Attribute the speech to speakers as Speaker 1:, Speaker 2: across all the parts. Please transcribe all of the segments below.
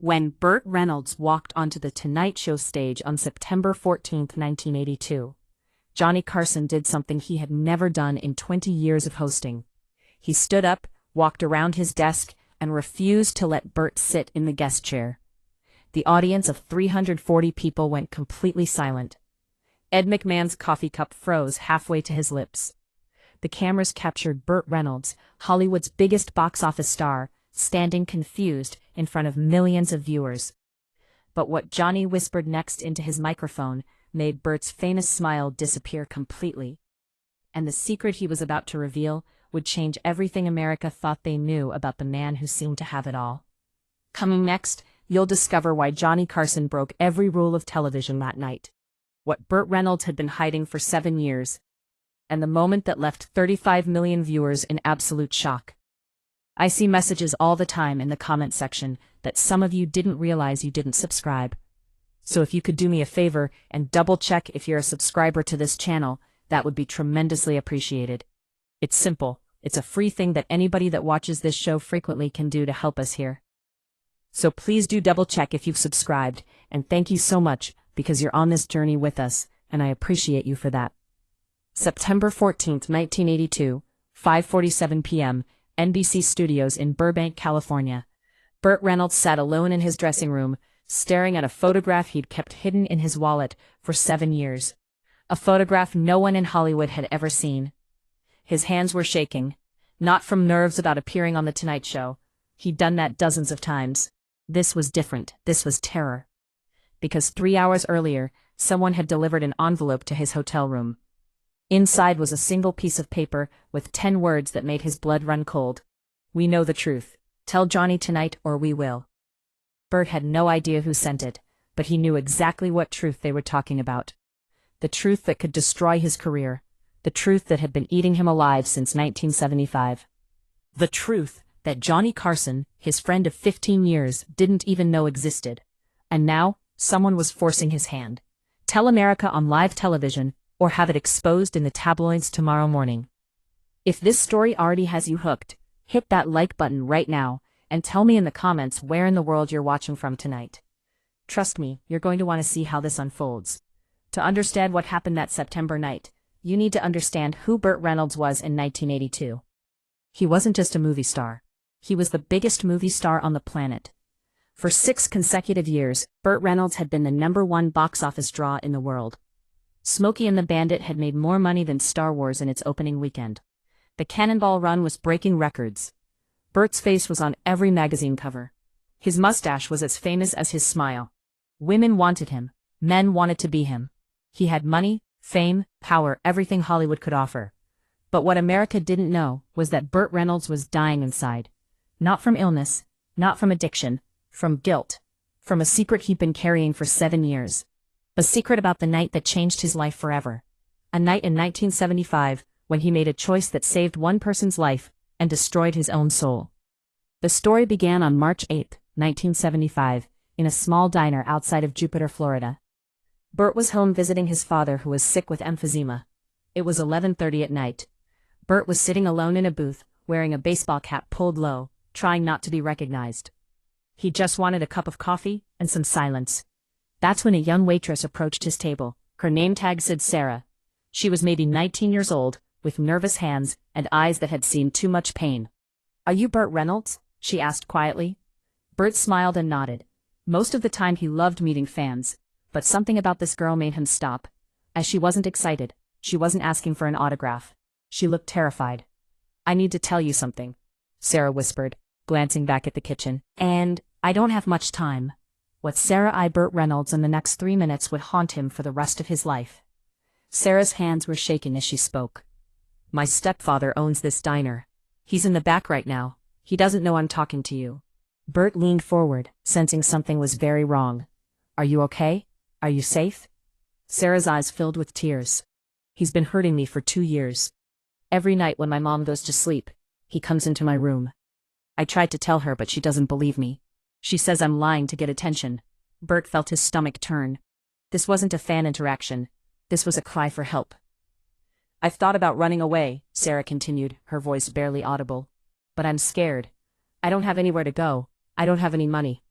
Speaker 1: When Burt Reynolds walked onto the Tonight Show stage on September 14, 1982, Johnny Carson did something he had never done in 20 years of hosting. He stood up, walked around his desk, and refused to let Burt sit in the guest chair. The audience of 340 people went completely silent. Ed McMahon's coffee cup froze halfway to his lips. The cameras captured Burt Reynolds, Hollywood's biggest box office star, standing confused in front of millions of viewers. But what Johnny whispered next into his microphone made Burt's famous smile disappear completely. And the secret he was about to reveal would change everything America thought they knew about the man who seemed to have it all. Coming next, you'll discover why Johnny Carson broke every rule of television that night, what Burt Reynolds had been hiding for 7 years, and the moment that left 35 million viewers in absolute shock. I see messages all the time in the comment section that some of you didn't realize you didn't subscribe. So if you could do me a favor and double-check if you're a subscriber to this channel, that would be tremendously appreciated. It's simple. It's a free thing that anybody that watches this show frequently can do to help us here. So please do double-check if you've subscribed, and thank you so much because you're on this journey with us, and I appreciate you for that. September 14, 1982, 5:47 p.m., NBC Studios in Burbank, California. Burt Reynolds sat alone in his dressing room, staring at a photograph he'd kept hidden in his wallet for 7 years. A photograph no one in Hollywood had ever seen. His hands were shaking, not from nerves about appearing on The Tonight Show. He'd done that dozens of times. This was different. This was terror. Because 3 hours earlier, someone had delivered an envelope to his hotel room. Inside was a single piece of paper with 10 words that made his blood run cold. "We know the truth. Tell Johnny tonight or we will." Burt had no idea who sent it, but he knew exactly what truth they were talking about. The truth that could destroy his career. The truth that had been eating him alive since 1975. The truth that Johnny Carson, his friend of 15 years, didn't even know existed. And now, someone was forcing his hand. Tell America on live television, or have it exposed in the tabloids tomorrow morning. If this story already has you hooked, hit that like button right now, and tell me in the comments where in the world you're watching from tonight. Trust me, you're going to want to see how this unfolds. To understand what happened that September night, you need to understand who Burt Reynolds was in 1982. He wasn't just a movie star. He was the biggest movie star on the planet. For 6 consecutive years, Burt Reynolds had been the #1 box office draw in the world. Smokey and the Bandit had made more money than Star Wars in its opening weekend. The Cannonball Run was breaking records. Burt's face was on every magazine cover. His mustache was as famous as his smile. Women wanted him. Men wanted to be him. He had money, fame, power, everything Hollywood could offer. But what America didn't know was that Burt Reynolds was dying inside. Not from illness, not from addiction, from guilt. From a secret he'd been carrying for 7 years. A secret about the night that changed his life forever. A night in 1975 when he made a choice that saved one person's life and destroyed his own soul. The story began on March 8, 1975, in a small diner outside of Jupiter, Florida. Burt was home visiting his father who was sick with emphysema. It was 11:30 at night. Burt was sitting alone in a booth, wearing a baseball cap pulled low, trying not to be recognized. He just wanted a cup of coffee and some silence. That's when a young waitress approached his table. Her name tag said Sarah. She was maybe 19 years old, with nervous hands and eyes that had seen too much pain. "Are you Burt Reynolds?" she asked quietly. Burt smiled and nodded. Most of the time he loved meeting fans, but something about this girl made him stop. As she wasn't excited, she wasn't asking for an autograph. She looked terrified. "I need to tell you something," Sarah whispered, glancing back at the kitchen. "And I don't have much time." What Sarah eyed Burt Reynolds in the next 3 minutes would haunt him for the rest of his life. Sarah's hands were shaking as she spoke. "My stepfather owns this diner. He's in the back right now. He doesn't know I'm talking to you." Burt leaned forward, sensing something was very wrong. "Are you okay? Are you safe?" Sarah's eyes filled with tears. "He's been hurting me for 2 years. Every night when my mom goes to sleep, he comes into my room. I tried to tell her, but she doesn't believe me. She says I'm lying to get attention." Burt felt his stomach turn. This wasn't a fan interaction. This was a cry for help. "I've thought about running away," Sarah continued, her voice barely audible. "But I'm scared. I don't have anywhere to go. I don't have any money.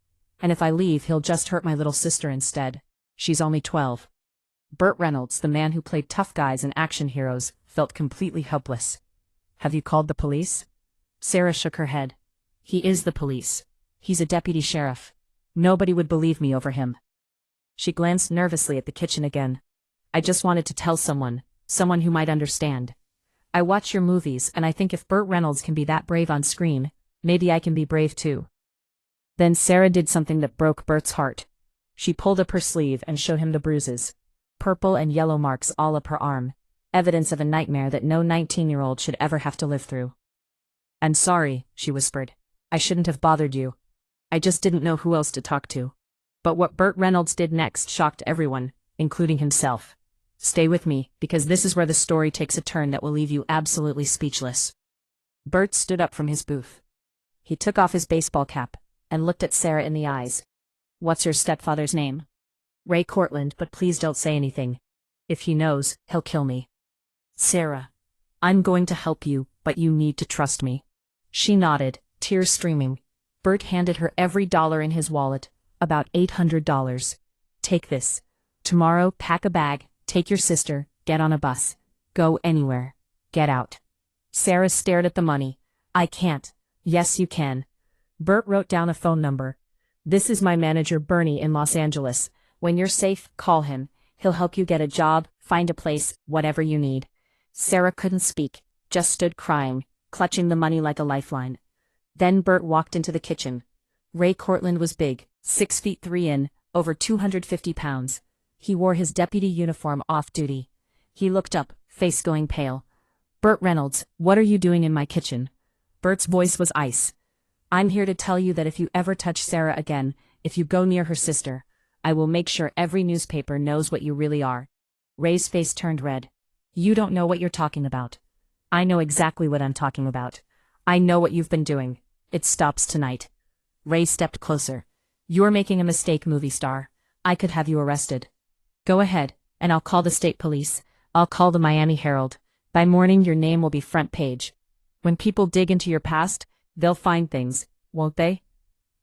Speaker 1: And if I leave, he'll just hurt my little sister instead. She's only 12. Burt Reynolds, the man who played tough guys and action heroes, felt completely helpless. Have you called the police? Sarah shook her head. He is the police. He's a deputy sheriff. Nobody would believe me over him. She glanced nervously at the kitchen again. I just wanted to tell someone who might understand. I watch your movies and I think if Burt Reynolds can be that brave on screen, maybe I can be brave too. Then Sarah did something that broke Burt's heart. She pulled up her sleeve and showed him the bruises. Purple and yellow marks all up her arm. Evidence of a nightmare that no 19-year-old should ever have to live through. I'm sorry, she whispered. I shouldn't have bothered you. I just didn't know who else to talk to. But what Burt Reynolds did next shocked everyone, including himself. Stay with me, because this is where the story takes a turn that will leave you absolutely speechless. Burt stood up from his booth. He took off his baseball cap and looked at Sarah in the eyes. What's your stepfather's name? Ray Cortland, but please don't say anything. If he knows, he'll kill me. Sarah, I'm going to help you, but you need to trust me. She nodded, tears streaming. Burt handed her every dollar in his wallet, about $800. Take this. Tomorrow, pack a bag, take your sister, get on a bus. Go anywhere. Get out. Sarah stared at the money. I can't. Yes, you can. Burt wrote down a phone number. This is my manager Bernie in Los Angeles. When you're safe, call him. He'll help you get a job, find a place, whatever you need. Sarah couldn't speak, just stood crying, clutching the money like a lifeline. Then Burt walked into the kitchen. Ray Cortland was big, 6'3" in, over 250 pounds. He wore his deputy uniform off-duty. He looked up, face going pale. Burt Reynolds, what are you doing in my kitchen? Burt's voice was ice. I'm here to tell you that if you ever touch Sarah again, if you go near her sister, I will make sure every newspaper knows what you really are. Ray's face turned red. You don't know what you're talking about. I know exactly what I'm talking about. I know what you've been doing. It stops tonight. Ray stepped closer. You're making a mistake, movie star. I could have you arrested. Go ahead, and I'll call the state police. I'll call the Miami Herald. By morning your name will be front page. When people dig into your past, they'll find things, won't they?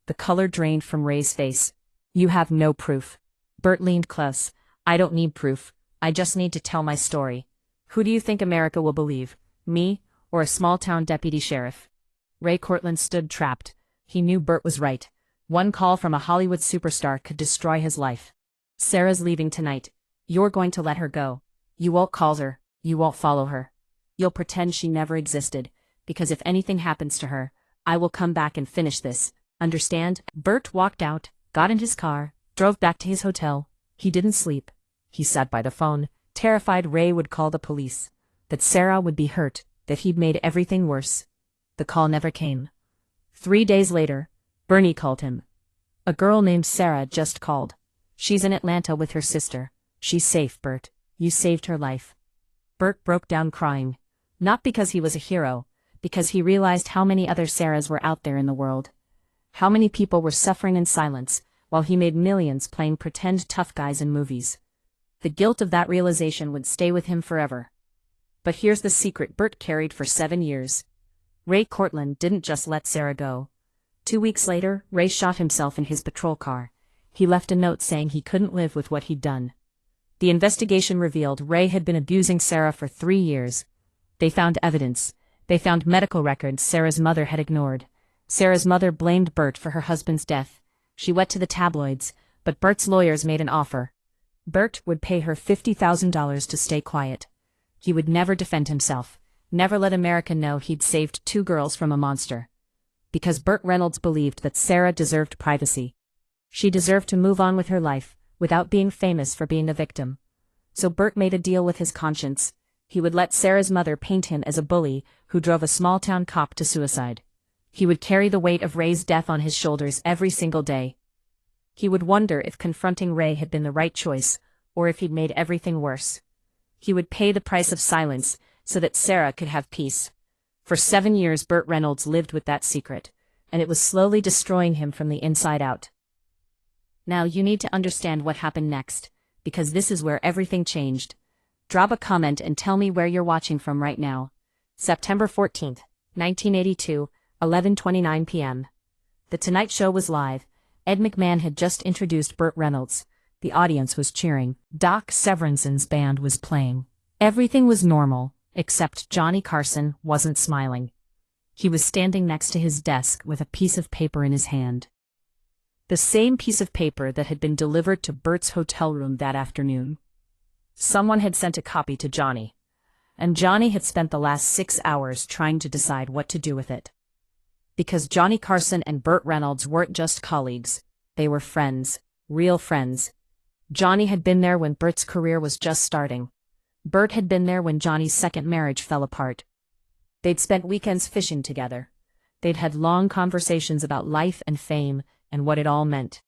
Speaker 1: The color drained from Ray's face. You have no proof. Burt leaned close. I don't need proof. I just need to tell my story. Who do you think America will believe? Me, or a small-town deputy sheriff? Ray Cortland stood trapped. He knew Burt was right. One call from a Hollywood superstar could destroy his life. Sarah's leaving tonight. You're going to let her go. You won't call her. You won't follow her. You'll pretend she never existed, because if anything happens to her, I will come back and finish this. Understand? Burt walked out, got in his car, drove back to his hotel. He didn't sleep. He sat by the phone, terrified Ray would call the police, that Sarah would be hurt, that he'd made everything worse. The call never came. 3 days later, Bernie called him. A girl named Sarah just called. She's in Atlanta with her sister. She's safe, Burt. You saved her life. Burt broke down crying. Not because he was a hero, because he realized how many other Sarahs were out there in the world. How many people were suffering in silence, while he made millions playing pretend tough guys in movies. The guilt of that realization would stay with him forever. But here's the secret Burt carried for 7 years. Ray Cortland didn't just let Sarah go. 2 weeks later, Ray shot himself in his patrol car. He left a note saying he couldn't live with what he'd done. The investigation revealed Ray had been abusing Sarah for 3 years. They found evidence. They found medical records Sarah's mother had ignored. Sarah's mother blamed Burt for her husband's death. She went to the tabloids, but Burt's lawyers made an offer. Burt would pay her $50,000 to stay quiet. He would never defend himself, never let America know he'd saved 2 girls from a monster. Because Burt Reynolds believed that Sarah deserved privacy. She deserved to move on with her life, without being famous for being a victim. So Burt made a deal with his conscience. He would let Sarah's mother paint him as a bully who drove a small-town cop to suicide. He would carry the weight of Ray's death on his shoulders every single day. He would wonder if confronting Ray had been the right choice, or if he'd made everything worse. He would pay the price of silence, so that Sarah could have peace. For 7 years Burt Reynolds lived with that secret, and it was slowly destroying him from the inside out. Now you need to understand what happened next, because this is where everything changed. Drop a comment and tell me where you're watching from right now. September 14th, 1982, 11:29 p.m. The Tonight Show was live, Ed McMahon had just introduced Burt Reynolds. The audience was cheering. Doc Severinsen's band was playing. Everything was normal, except Johnny Carson wasn't smiling. He was standing next to his desk with a piece of paper in his hand. The same piece of paper that had been delivered to Burt's hotel room that afternoon. Someone had sent a copy to Johnny, and Johnny had spent the last 6 hours trying to decide what to do with it. Because Johnny Carson and Burt Reynolds weren't just colleagues, they were friends, real friends. Johnny had been there when Burt's career was just starting. Burt had been there when Johnny's second marriage fell apart. They'd spent weekends fishing together. They'd had long conversations about life and fame and what it all meant.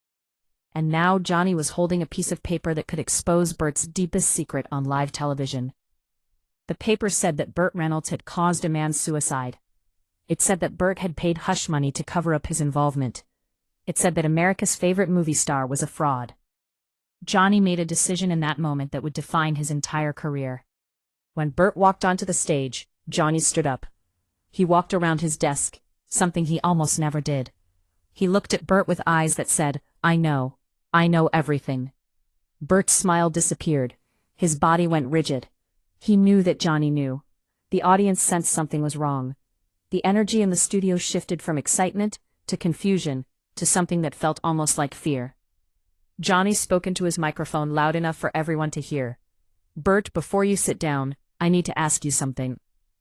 Speaker 1: And now Johnny was holding a piece of paper that could expose Burt's deepest secret on live television. The paper said that Burt Reynolds had caused a man's suicide. It said that Burt had paid hush money to cover up his involvement. It said that America's favorite movie star was a fraud. Johnny made a decision in that moment that would define his entire career. When Burt walked onto the stage, Johnny stood up. He walked around his desk, something he almost never did. He looked at Burt with eyes that said, I know everything. Burt's smile disappeared. His body went rigid. He knew that Johnny knew. The audience sensed something was wrong. The energy in the studio shifted from excitement to confusion to something that felt almost like fear. Johnny spoke into his microphone loud enough for everyone to hear. Burt, before you sit down, I need to ask you something.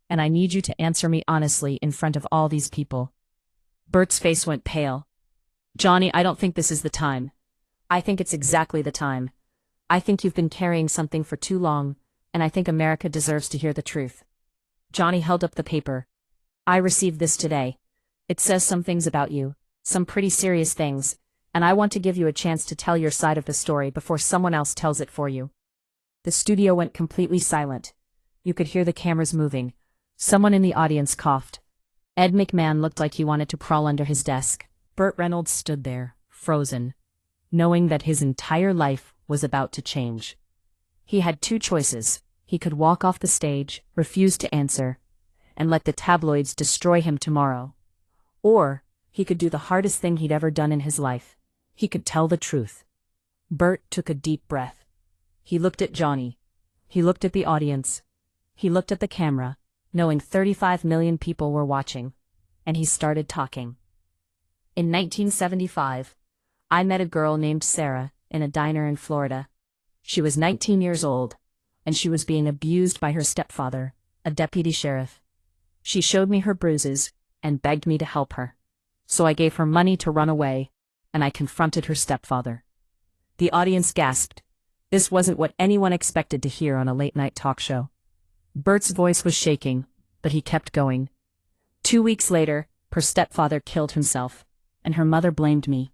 Speaker 1: And I need you to answer me honestly in front of all these people. Burt's face went pale. Johnny, I don't think this is the time. I think it's exactly the time. I think you've been carrying something for too long, and I think America deserves to hear the truth. Johnny held up the paper. I received this today. It says some things about you, some pretty serious things, and I want to give you a chance to tell your side of the story before someone else tells it for you. The studio went completely silent. You could hear the cameras moving. Someone in the audience coughed. Ed McMahon looked like he wanted to crawl under his desk. Burt Reynolds stood there, frozen, knowing that his entire life was about to change. He had two choices. He could walk off the stage, refuse to answer, and let the tabloids destroy him tomorrow. Or he could do the hardest thing he'd ever done in his life. He could tell the truth. Burt took a deep breath. He looked at Johnny. He looked at the audience. He looked at the camera, knowing 35 million people were watching. And he started talking. In 1975, I met a girl named Sarah in a diner in Florida. She was 19 years old, and she was being abused by her stepfather, a deputy sheriff. She showed me her bruises and begged me to help her. So I gave her money to run away, and I confronted her stepfather. The audience gasped. This wasn't what anyone expected to hear on a late-night talk show. Burt's voice was shaking, but he kept going. 2 weeks later, her stepfather killed himself, and her mother blamed me.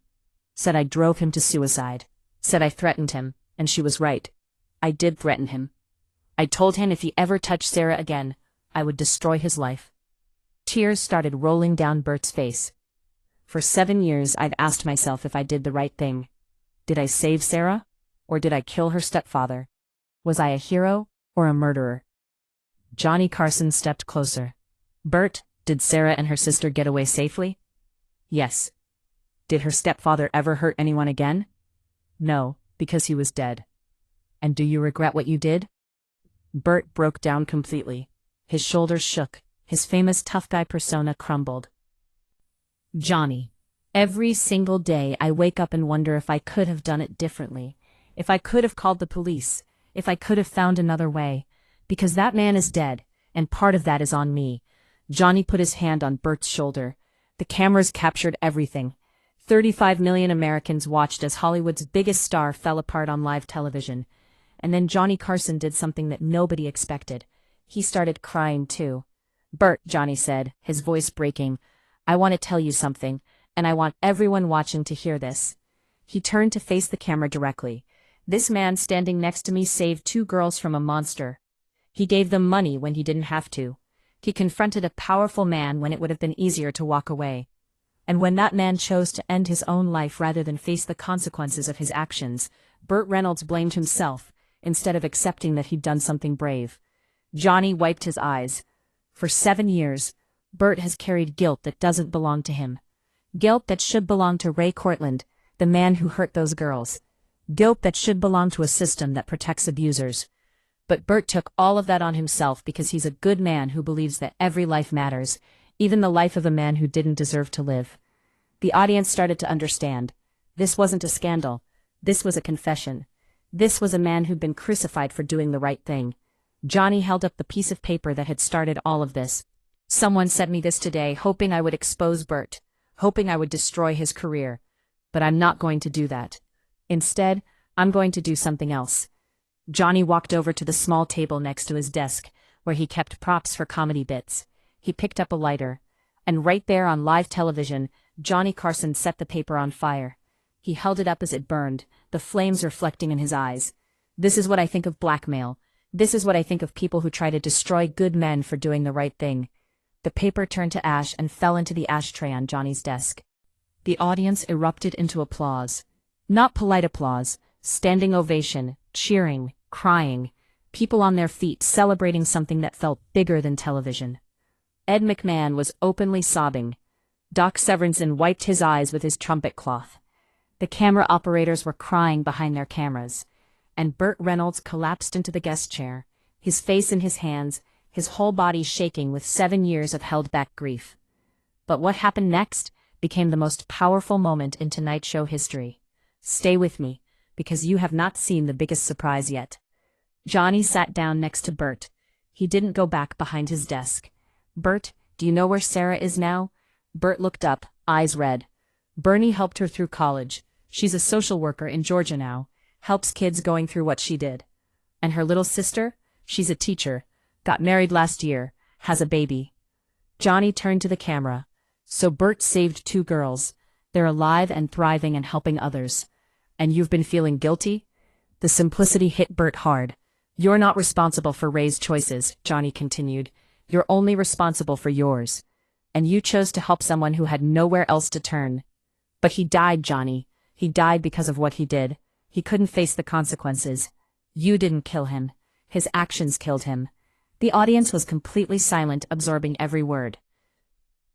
Speaker 1: Said I drove him to suicide. Said I threatened him, and she was right. I did threaten him. I told him if he ever touched Sarah again, I would destroy his life. Tears started rolling down Burt's face. For 7 years I'd asked myself if I did the right thing. Did I save Sarah? Or did I kill her stepfather? Was I a hero or a murderer? Johnny Carson stepped closer. Burt, did Sarah and her sister get away safely? Yes. Did her stepfather ever hurt anyone again? No, because he was dead. And do you regret what you did? Burt broke down completely. His shoulders shook. His famous tough guy persona crumbled. Johnny, every single day I wake up and wonder if I could have done it differently. If I could have called the police. If I could have found another way. Because that man is dead, and part of that is on me. Johnny put his hand on Burt's shoulder. The cameras captured everything. 35 million Americans watched as Hollywood's biggest star fell apart on live television. And then Johnny Carson did something that nobody expected. He started crying too. Burt, Johnny said, his voice breaking, I want to tell you something, and I want everyone watching to hear this. He turned to face the camera directly. This man standing next to me saved 2 girls from a monster. He gave them money when he didn't have to. He confronted a powerful man when it would have been easier to walk away. And when that man chose to end his own life rather than face the consequences of his actions, Burt Reynolds blamed himself, instead of accepting that he'd done something brave. Johnny wiped his eyes. For 7 years, Burt has carried guilt that doesn't belong to him. Guilt that should belong to Ray Cortland, the man who hurt those girls. Guilt that should belong to a system that protects abusers. But Burt took all of that on himself because he's a good man who believes that every life matters, even the life of a man who didn't deserve to live. The audience started to understand. This wasn't a scandal. This was a confession. This was a man who'd been crucified for doing the right thing. Johnny held up the piece of paper that had started all of this. Someone sent me this today, hoping I would expose Burt, hoping I would destroy his career. But I'm not going to do that. Instead, I'm going to do something else. Johnny walked over to the small table next to his desk, where he kept props for comedy bits. He picked up a lighter. And right there on live television, Johnny Carson set the paper on fire. He held it up as it burned, the flames reflecting in his eyes. This is what I think of blackmail. This is what I think of people who try to destroy good men for doing the right thing. The paper turned to ash and fell into the ashtray on Johnny's desk. The audience erupted into applause. Not polite applause, standing ovation, cheering, crying, people on their feet celebrating something that felt bigger than television. Ed McMahon was openly sobbing. Doc Severinsen wiped his eyes with his trumpet cloth. The camera operators were crying behind their cameras, and Burt Reynolds collapsed into the guest chair, his face in his hands, his whole body shaking with 7 years of held-back grief. But what happened next became the most powerful moment in Tonight Show history. Stay with me, because you have not seen the biggest surprise yet. Johnny sat down next to Burt. He didn't go back behind his desk. "Burt, do you know where Sarah is now?" Burt looked up, eyes red. "Bernie helped her through college. She's a social worker in Georgia now, helps kids going through what she did. And her little sister? She's a teacher, got married last year, has a baby." Johnny turned to the camera. "So Burt saved 2 girls. They're alive and thriving and helping others. And you've been feeling guilty?" The simplicity hit Burt hard. "You're not responsible for Ray's choices," Johnny continued. "You're only responsible for yours. And you chose to help someone who had nowhere else to turn. But he died, Johnny. He died because of what he did. He couldn't face the consequences. You didn't kill him. His actions killed him." The audience was completely silent, absorbing every word.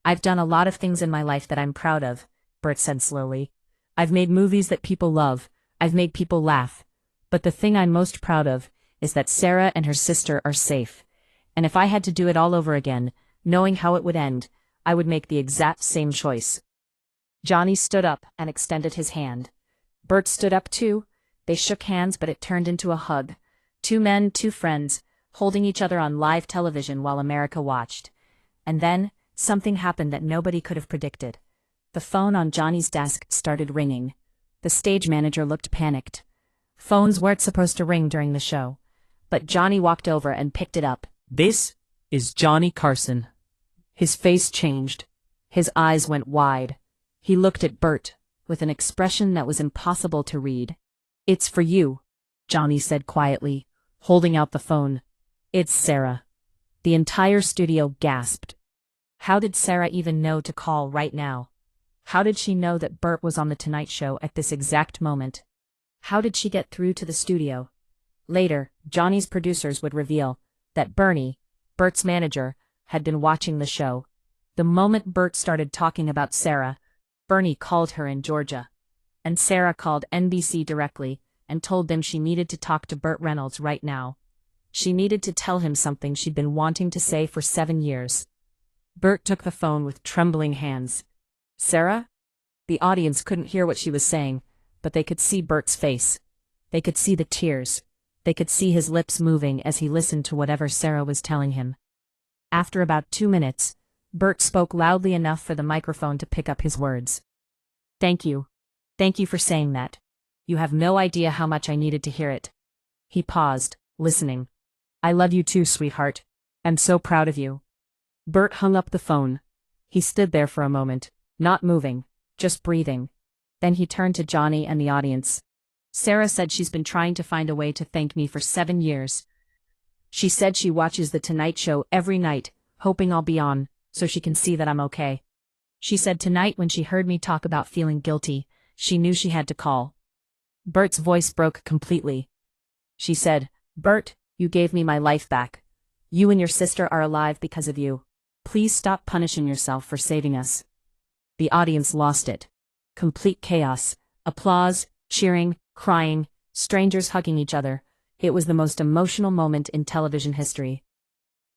Speaker 1: "I've done a lot of things in my life that I'm proud of," Burt said slowly. "I've made movies that people love. I've made people laugh. But the thing I'm most proud of is that Sarah and her sister are safe. And if I had to do it all over again, knowing how it would end, I would make the exact same choice." Johnny stood up and extended his hand. Burt stood up too. They shook hands, but it turned into a hug. 2 men, 2 friends, holding each other on live television while America watched. And then, something happened that nobody could have predicted. The phone on Johnny's desk started ringing. The stage manager looked panicked. Phones weren't supposed to ring during the show. But Johnny walked over and picked it up. "This is Johnny Carson." His face changed. His eyes went wide. He looked at Burt, with an expression that was impossible to read. "It's for you," Johnny said quietly, holding out the phone. "It's Sarah." The entire studio gasped. How did Sarah even know to call right now? How did she know that Burt was on The Tonight Show at this exact moment? How did she get through to the studio? Later, Johnny's producers would reveal that Bernie, Burt's manager, had been watching the show. The moment Burt started talking about Sarah, Bernie called her in Georgia. And Sarah called NBC directly and told them she needed to talk to Burt Reynolds right now. She needed to tell him something she'd been wanting to say for 7 years. Burt took the phone with trembling hands. "Sarah?" The audience couldn't hear what she was saying, but they could see Burt's face. They could see the tears. They could see his lips moving as he listened to whatever Sarah was telling him. After about 2 minutes, Burt spoke loudly enough for the microphone to pick up his words. "Thank you. Thank you for saying that. You have no idea how much I needed to hear it." He paused, listening. "I love you too, sweetheart. I'm so proud of you." Burt hung up the phone. He stood there for a moment, not moving, just breathing. Then he turned to Johnny and the audience. "Sarah said she's been trying to find a way to thank me for 7 years. She said she watches The Tonight Show every night, hoping I'll be on, so she can see that I'm okay. She said tonight when she heard me talk about feeling guilty, she knew she had to call." Burt's voice broke completely. She said, "Burt, you gave me my life back. You and your sister are alive because of you. Please stop punishing yourself for saving us." The audience lost it. Complete chaos. Applause, cheering, crying, strangers hugging each other. It was the most emotional moment in television history.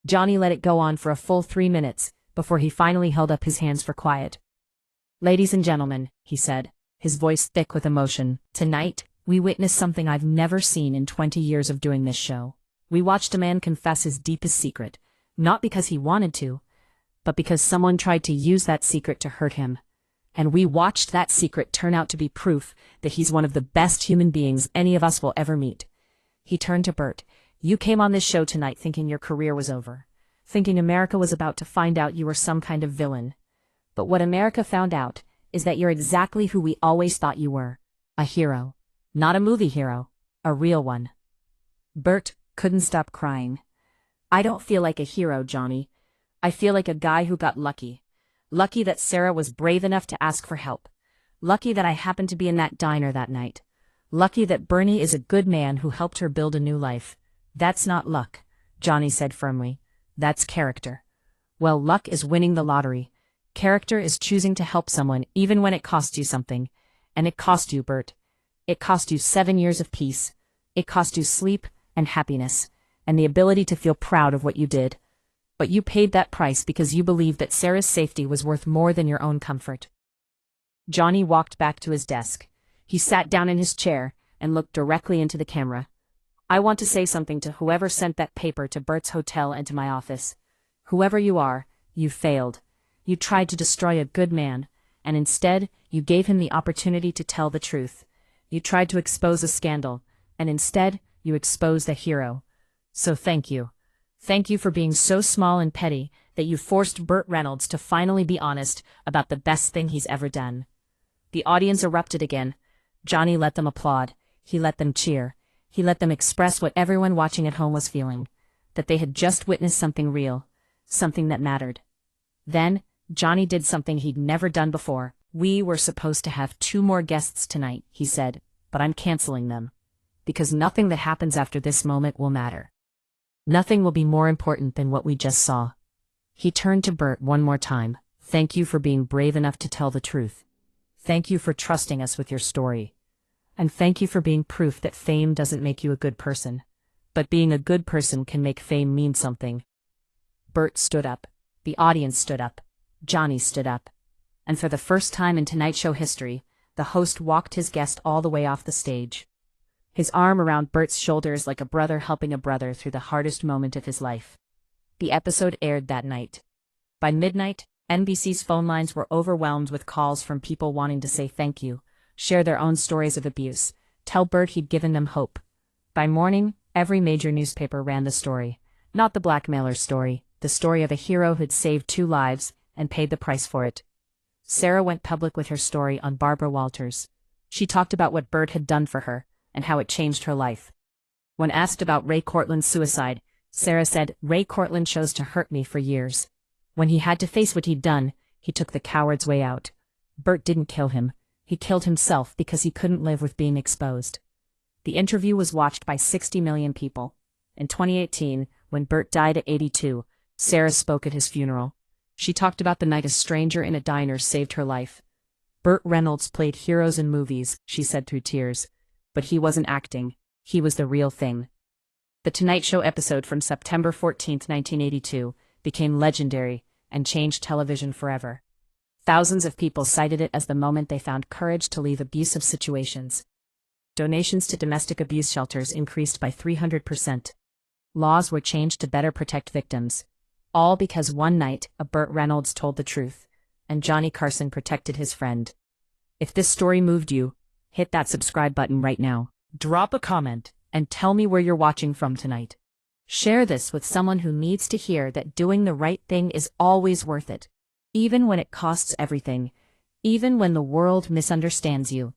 Speaker 1: Johnny let it go on for a full 3 minutes, before he finally held up his hands for quiet. "Ladies and gentlemen," he said, his voice thick with emotion, "tonight, we witnessed something I've never seen in 20 years of doing this show. We watched a man confess his deepest secret, not because he wanted to, but because someone tried to use that secret to hurt him. And we watched that secret turn out to be proof that he's one of the best human beings any of us will ever meet." He turned to Burt. "You came on this show tonight thinking your career was over, thinking America was about to find out you were some kind of villain. But what America found out is that you're exactly who we always thought you were. A hero. Not a movie hero. A real one." Burt couldn't stop crying. "I don't feel like a hero, Johnny. I feel like a guy who got lucky. Lucky that Sarah was brave enough to ask for help. Lucky that I happened to be in that diner that night. Lucky that Bernie is a good man who helped her build a new life. That's not luck," Johnny said firmly. "That's character. Well, luck is winning the lottery. Character is choosing to help someone even when it costs you something. And it cost you, Burt. It cost you 7 years of peace. It cost you sleep and happiness, and the ability to feel proud of what you did. But you paid that price because you believed that Sarah's safety was worth more than your own comfort." Johnny walked back to his desk. He sat down in his chair and looked directly into the camera. "I want to say something to whoever sent that paper to Burt's hotel and to my office. Whoever you are, you failed. You tried to destroy a good man, and instead, you gave him the opportunity to tell the truth. You tried to expose a scandal, and instead, you exposed a hero. So thank you. Thank you for being so small and petty that you forced Burt Reynolds to finally be honest about the best thing he's ever done." The audience erupted again. Johnny let them applaud. He let them cheer. He let them express what everyone watching at home was feeling, that they had just witnessed something real, something that mattered. Then, Johnny did something he'd never done before. "We were supposed to have 2 more guests tonight," he said, "but I'm canceling them. Because nothing that happens after this moment will matter. Nothing will be more important than what we just saw." He turned to Burt one more time. "Thank you for being brave enough to tell the truth. Thank you for trusting us with your story. And thank you for being proof that fame doesn't make you a good person. But being a good person can make fame mean something." Burt stood up. The audience stood up. Johnny stood up. And for the first time in Tonight Show history, the host walked his guest all the way off the stage. His arm around Burt's shoulders like a brother helping a brother through the hardest moment of his life. The episode aired that night. By midnight, NBC's phone lines were overwhelmed with calls from people wanting to say thank you, share their own stories of abuse, tell Burt he'd given them hope. By morning, every major newspaper ran the story. Not the blackmailer's story, the story of a hero who'd saved 2 lives and paid the price for it. Sarah went public with her story on Barbara Walters. She talked about what Burt had done for her, and how it changed her life. When asked about Ray Cortland's suicide, Sarah said, "Ray Cortland chose to hurt me for years. When he had to face what he'd done, he took the coward's way out. Burt didn't kill him. He killed himself because he couldn't live with being exposed." The interview was watched by 60 million people. In 2018, when Burt died at 82, Sarah spoke at his funeral. She talked about the night a stranger in a diner saved her life. "Burt Reynolds played heroes in movies," she said through tears. "But he wasn't acting. He was the real thing." The Tonight Show episode from September 14, 1982, became legendary and changed television forever. Thousands of people cited it as the moment they found courage to leave abusive situations. Donations to domestic abuse shelters increased by 300%. Laws were changed to better protect victims. All because one night, a Burt Reynolds told the truth, and Johnny Carson protected his friend. If this story moved you, hit that subscribe button right now. Drop a comment, and tell me where you're watching from tonight. Share this with someone who needs to hear that doing the right thing is always worth it. Even when it costs everything. Even when the world misunderstands you.